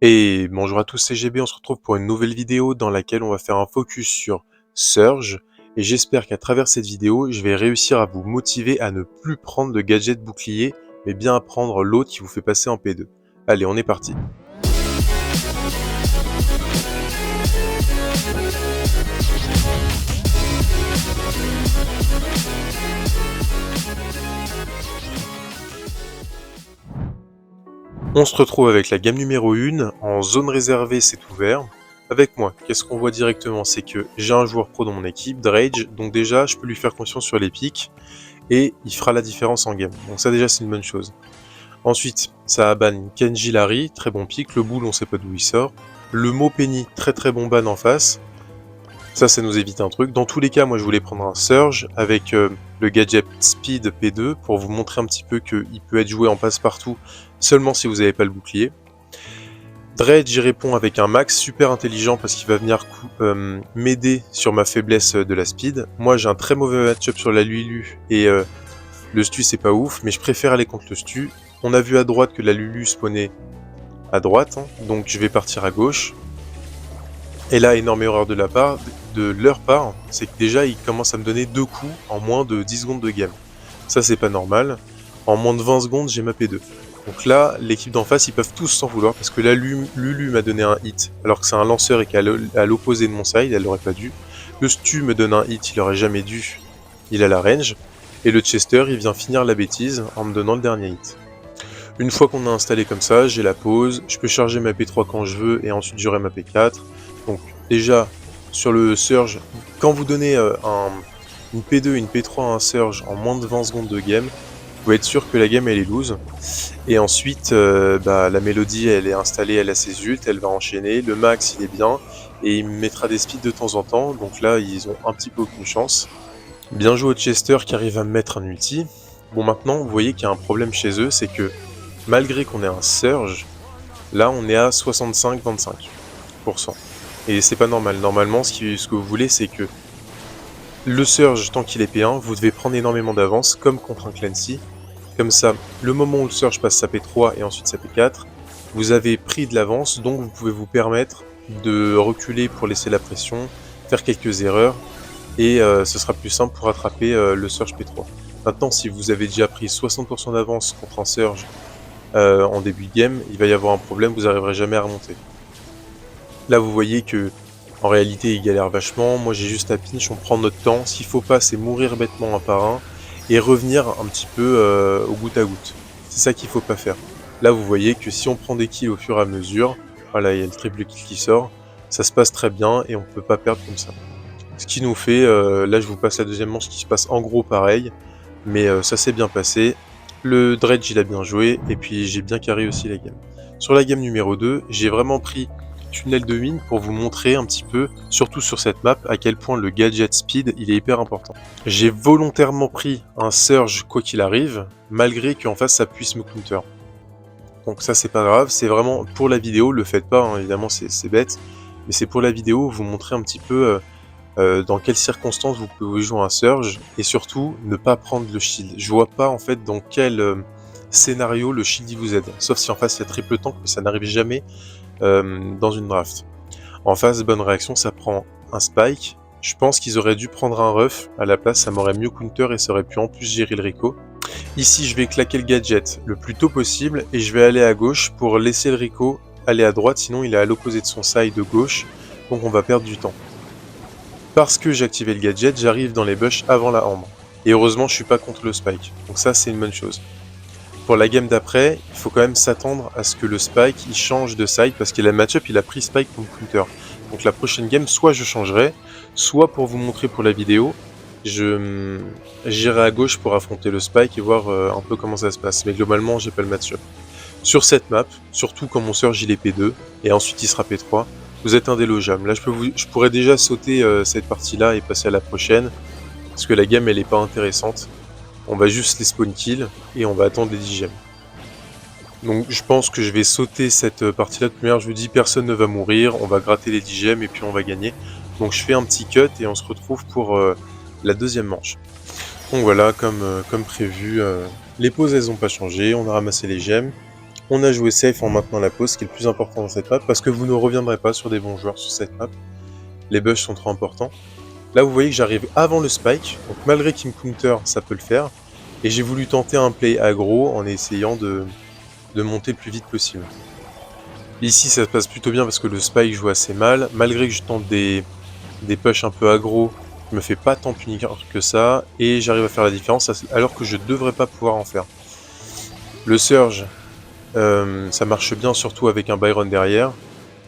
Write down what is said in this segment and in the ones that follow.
Et bonjour à tous, c'est GB, on se retrouve pour une nouvelle vidéo dans laquelle on va faire un focus sur Surge. Et j'espère qu'à travers cette vidéo, je vais réussir à vous motiver à ne plus prendre de gadget bouclier, mais bien à prendre l'autre qui vous fait passer en P2. Allez, on est parti. On se retrouve avec la gamme numéro 1, en zone réservée c'est ouvert. Avec moi, qu'est-ce qu'on voit directement? C'est que j'ai un joueur pro dans mon équipe, Drage, donc déjà je peux lui faire confiance sur les pics, et il fera la différence en game. Donc ça déjà c'est une bonne chose. Ensuite, ça a ban Kenji Larry, très bon pick, le boule on sait pas d'où il sort. Le mot Penny, très très bon ban en face. Ça nous évite un truc. Dans tous les cas, moi je voulais prendre un Surge avec le gadget Speed P2 pour vous montrer un petit peu qu'il peut être joué en passe-partout seulement si vous n'avez pas le bouclier. Dredge y répond avec un max super intelligent parce qu'il va venir m'aider sur ma faiblesse de la speed. Moi j'ai un très mauvais match-up sur la Lulu et le stu c'est pas ouf, mais je préfère aller contre le stu. On a vu à droite que la Lulu spawnait à droite, hein, donc je vais partir à gauche. Et là, énorme erreur de leur part, c'est que déjà ils commencent à me donner 2 coups en moins de 10 secondes de game. Ça c'est pas normal. En moins de 20 secondes, j'ai ma P2. Donc là, l'équipe d'en face, ils peuvent tous s'en vouloir parce que la Lulu m'a donné un hit alors que c'est un lanceur et qu'à l'opposé de mon side, elle aurait pas dû. Le Stu me donne un hit, il aurait jamais dû, il a la range. Et le Chester, il vient finir la bêtise en me donnant le dernier hit. Une fois qu'on a installé comme ça, j'ai la pause, je peux charger ma P3 quand je veux et ensuite j'aurai ma P4. Donc déjà, sur le Surge, quand vous donnez une P2 et une P3 à un Surge en moins de 20 secondes de game, vous pouvez être sûr que la game elle est loose. Et ensuite, la mélodie elle est installée, elle a ses ults, elle va enchaîner, le max il est bien, et il mettra des speeds de temps en temps, donc là ils ont un petit peu aucune chance. Bien joué au Chester qui arrive à me mettre un ulti. Bon maintenant, vous voyez qu'il y a un problème chez eux, c'est que malgré qu'on ait un Surge, là on est à 65-25%. Et c'est pas normal. Normalement, ce que vous voulez, c'est que le Surge, tant qu'il est P1, vous devez prendre énormément d'avance, comme contre un Clancy. Comme ça, le moment où le Surge passe sa P3 et ensuite sa P4, vous avez pris de l'avance, donc vous pouvez vous permettre de reculer pour laisser la pression, faire quelques erreurs, et ce sera plus simple pour attraper le Surge P3. Maintenant, si vous avez déjà pris 60% d'avance contre un Surge en début de game, il va y avoir un problème, vous n'arriverez jamais à remonter. Là, vous voyez que en réalité, il galère vachement. Moi, j'ai juste à pinch, on prend notre temps. Ce qu'il faut pas, c'est mourir bêtement un par un et revenir un petit peu au goutte à goutte. C'est ça qu'il faut pas faire. Là, vous voyez que si on prend des kills au fur et à mesure, voilà, il y a le triple kill qui sort, ça se passe très bien et on peut pas perdre comme ça. Ce qui nous fait, là, je vous passe la deuxième manche qui se passe en gros pareil, mais ça s'est bien passé. Le Dredge, il a bien joué et puis j'ai bien carré aussi la game. Sur la game numéro 2, j'ai vraiment pris tunnel de mine pour vous montrer un petit peu, surtout sur cette map, à quel point le gadget speed il est hyper important. J'ai volontairement pris un Surge quoi qu'il arrive, malgré qu'en face ça puisse me counter. Donc ça c'est pas grave, c'est vraiment pour la vidéo, le faites pas, hein, évidemment c'est bête, mais c'est pour la vidéo, vous montrer un petit peu dans quelles circonstances vous pouvez jouer un Surge, et surtout ne pas prendre le shield. Je vois pas en fait dans quel scénario le shield il vous aide, sauf si en face il y a triple tank, mais ça n'arrive jamais dans une draft. En face, bonne réaction, ça prend un spike. Je pense qu'ils auraient dû prendre un ref à la place, ça m'aurait mieux counter et ça aurait pu en plus gérer le Rico. Ici, je vais claquer le gadget le plus tôt possible et je vais aller à gauche pour laisser le Rico aller à droite, sinon il est à l'opposé de son side de gauche, donc on va perdre du temps. Parce que j'ai activé le gadget, j'arrive dans les bush avant la ambre. Et heureusement, je suis pas contre le spike, donc ça c'est une bonne chose. Pour la game d'après, il faut quand même s'attendre à ce que le Spike il change de side parce que la match-up il a pris Spike comme counter. Donc la prochaine game, soit je changerai, soit pour vous montrer pour la vidéo, j'irai à gauche pour affronter le Spike et voir un peu comment ça se passe. Mais globalement, j'ai pas le match-up. Sur cette map, surtout quand mon Surge il est P2 et ensuite il sera P3, vous êtes indélogeable. Là, je pourrais déjà sauter cette partie-là et passer à la prochaine parce que la game elle est pas intéressante. On va juste les spawn kill et on va attendre les 10 gemmes. Donc je pense que je vais sauter cette partie-là de première. Je vous dis, personne ne va mourir, on va gratter les 10 gemmes et puis on va gagner. Donc je fais un petit cut et on se retrouve pour la deuxième manche. Donc voilà, comme prévu, les pauses elles n'ont pas changé, on a ramassé les gemmes. On a joué safe en maintenant la pause, ce qui est le plus important dans cette map, parce que vous ne reviendrez pas sur des bons joueurs sur cette map. Les bush sont trop importants. Là, vous voyez que j'arrive avant le spike, donc malgré qu'il me counter, ça peut le faire. Et j'ai voulu tenter un play aggro en essayant de monter le plus vite possible. Ici, ça se passe plutôt bien parce que le spike joue assez mal. Malgré que je tente des push un peu aggro, je me fais pas tant punir que ça. Et j'arrive à faire la différence alors que je devrais pas pouvoir en faire. Le surge, ça marche bien surtout avec un Byron derrière.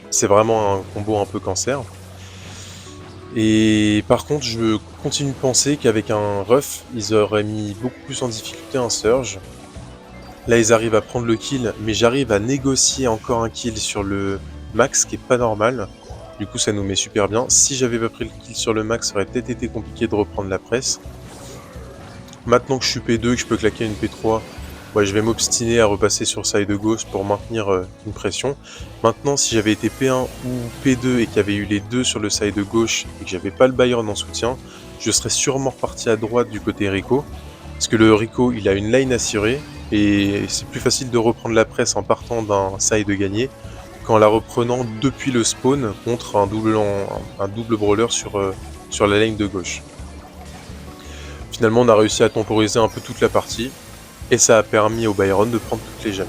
C'est vraiment un combo un peu cancer. Et par contre, je continue de penser qu'avec un Ruff, ils auraient mis beaucoup plus en difficulté un Surge. Là, ils arrivent à prendre le kill, mais j'arrive à négocier encore un kill sur le max, ce qui est pas normal. Du coup, ça nous met super bien. Si j'avais pas pris le kill sur le max, ça aurait peut-être été compliqué de reprendre la presse. Maintenant que je suis P2 et que je peux claquer une P3, ouais, je vais m'obstiner à repasser sur side gauche pour maintenir une pression. Maintenant, si j'avais été P1 ou P2 et qu'il y avait eu les deux sur le side gauche et que j'avais pas le Byron en soutien, je serais sûrement reparti à droite du côté Rico. Parce que le Rico, il a une lane assurée et c'est plus facile de reprendre la presse en partant d'un side gagné qu'en la reprenant depuis le spawn contre un double brawler sur la lane de gauche. Finalement, on a réussi à temporiser un peu toute la partie. Et ça a permis au Byron de prendre toutes les gemmes.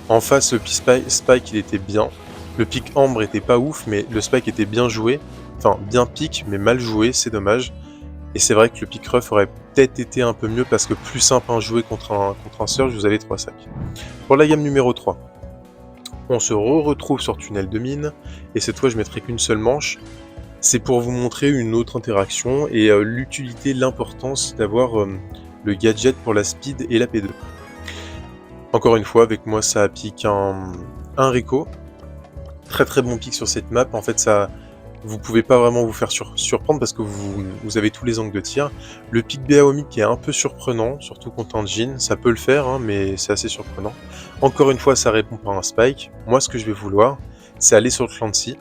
En face, le Spike il était bien. Le pick Ambre était pas ouf, mais le Spike était bien joué. Enfin, bien pick, mais mal joué, c'est dommage. Et c'est vrai que le pick Ruff aurait peut-être été un peu mieux parce que plus simple à jouer contre un Surge, vous avez 3 sacs. Pour la gamme numéro 3, on se retrouve sur tunnel de mine. Et cette fois, je mettrai qu'une seule manche. C'est pour vous montrer une autre interaction et l'utilité, l'importance d'avoir le gadget pour la speed et la P2. Encore une fois, avec moi, ça pique un Rico. Très très bon pick sur cette map. En fait, ça, vous pouvez pas vraiment vous faire surprendre parce que vous avez tous les angles de tir. Le pick Baomi qui est un peu surprenant, surtout contre un Jhin, ça peut le faire, hein, mais c'est assez surprenant. Encore une fois, ça répond par un spike. Moi, ce que je vais vouloir, c'est aller sur le Clancy.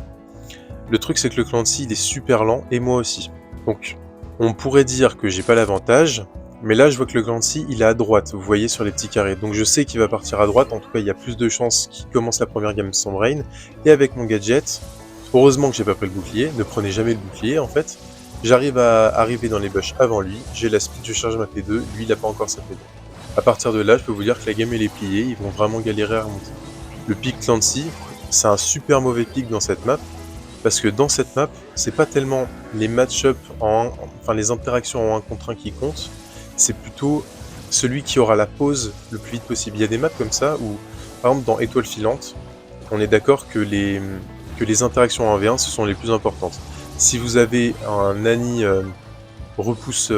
Le truc, c'est que le Clancy, il est super lent, et moi aussi. Donc, on pourrait dire que j'ai pas l'avantage, mais là, je vois que le Clancy, il est à droite, vous voyez, sur les petits carrés. Donc je sais qu'il va partir à droite, en tout cas, il y a plus de chances qu'il commence la première game sans brain. Et avec mon gadget, heureusement que j'ai pas pris le bouclier, ne prenez jamais le bouclier, en fait. J'arrive à arriver dans les bush avant lui, j'ai la speed, je charge ma P2, lui, il a pas encore sa P2. À partir de là, je peux vous dire que la game, elle est pliée, ils vont vraiment galérer à remonter. Le pick Clancy, c'est un super mauvais pick dans cette map, parce que dans cette map, c'est pas tellement les match-up enfin les interactions en 1 contre 1 qui comptent, c'est plutôt celui qui aura la pause le plus vite possible. Il y a des maps comme ça où, par exemple dans Étoile filante, on est d'accord que les interactions en 1v1 ce sont les plus importantes. Si vous avez un Nani repousse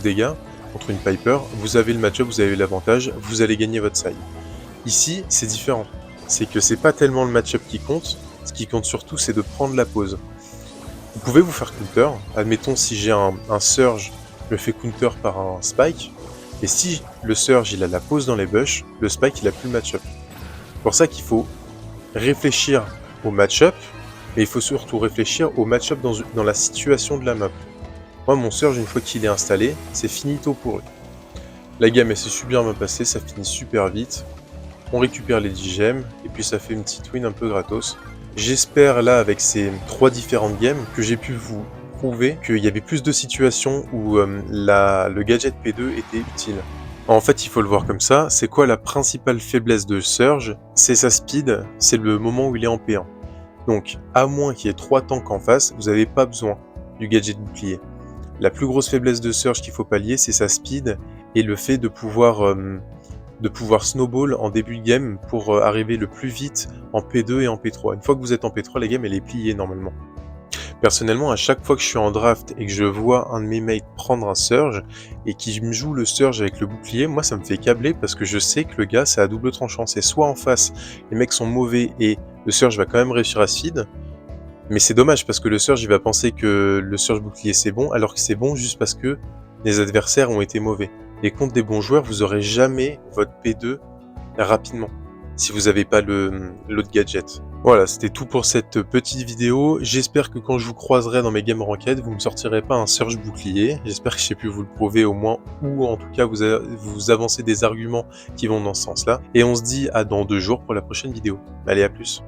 dégâts contre une Piper, vous avez le match-up, vous avez l'avantage, vous allez gagner votre side. Ici, c'est différent. C'est que c'est pas tellement le match-up qui compte, ce qui compte surtout c'est de prendre la pause. Vous pouvez vous faire counter, admettons si j'ai un Surge, je me fais counter par un Spike, et si le Surge il a la pause dans les bush, le Spike il a plus le match-up. C'est pour ça qu'il faut réfléchir au match-up, mais il faut surtout réfléchir au match-up dans la situation de la map. Moi mon Surge une fois qu'il est installé, c'est finito pour eux. La game elle s'est super bien passée, ça finit super vite. On récupère les 10 gemmes, et puis ça fait une petite win un peu gratos. J'espère là, avec ces 3 différentes games, que j'ai pu vous prouver qu'il y avait plus de situations où le gadget P2 était utile. En fait, il faut le voir comme ça, c'est quoi la principale faiblesse de Surge? C'est sa speed, c'est le moment où il est en P1. Donc, à moins qu'il y ait 3 tanks en face, vous n'avez pas besoin du gadget bouclier. La plus grosse faiblesse de Surge qu'il faut pallier, c'est sa speed et le fait de pouvoir snowball en début de game pour arriver le plus vite en P2 et en P3. Une fois que vous êtes en P3, la game elle est pliée normalement. Personnellement, à chaque fois que je suis en draft et que je vois un de mes mates prendre un Surge et qui me joue le Surge avec le bouclier, moi ça me fait câbler parce que je sais que le gars c'est à double tranchant. C'est soit en face, les mecs sont mauvais et le Surge va quand même réussir à se feed, mais c'est dommage parce que le Surge il va penser que le Surge bouclier c'est bon alors que c'est bon juste parce que les adversaires ont été mauvais. Et contre des bons joueurs, vous aurez jamais votre P2 rapidement si vous n'avez pas l'autre gadget. Voilà, c'était tout pour cette petite vidéo. J'espère que quand je vous croiserai dans mes games ranked, vous me sortirez pas un Surge bouclier. J'espère que j'ai pu vous le prouver au moins, ou en tout cas vous avancer des arguments qui vont dans ce sens-là. Et on se dit à dans 2 jours pour la prochaine vidéo. Allez, à plus.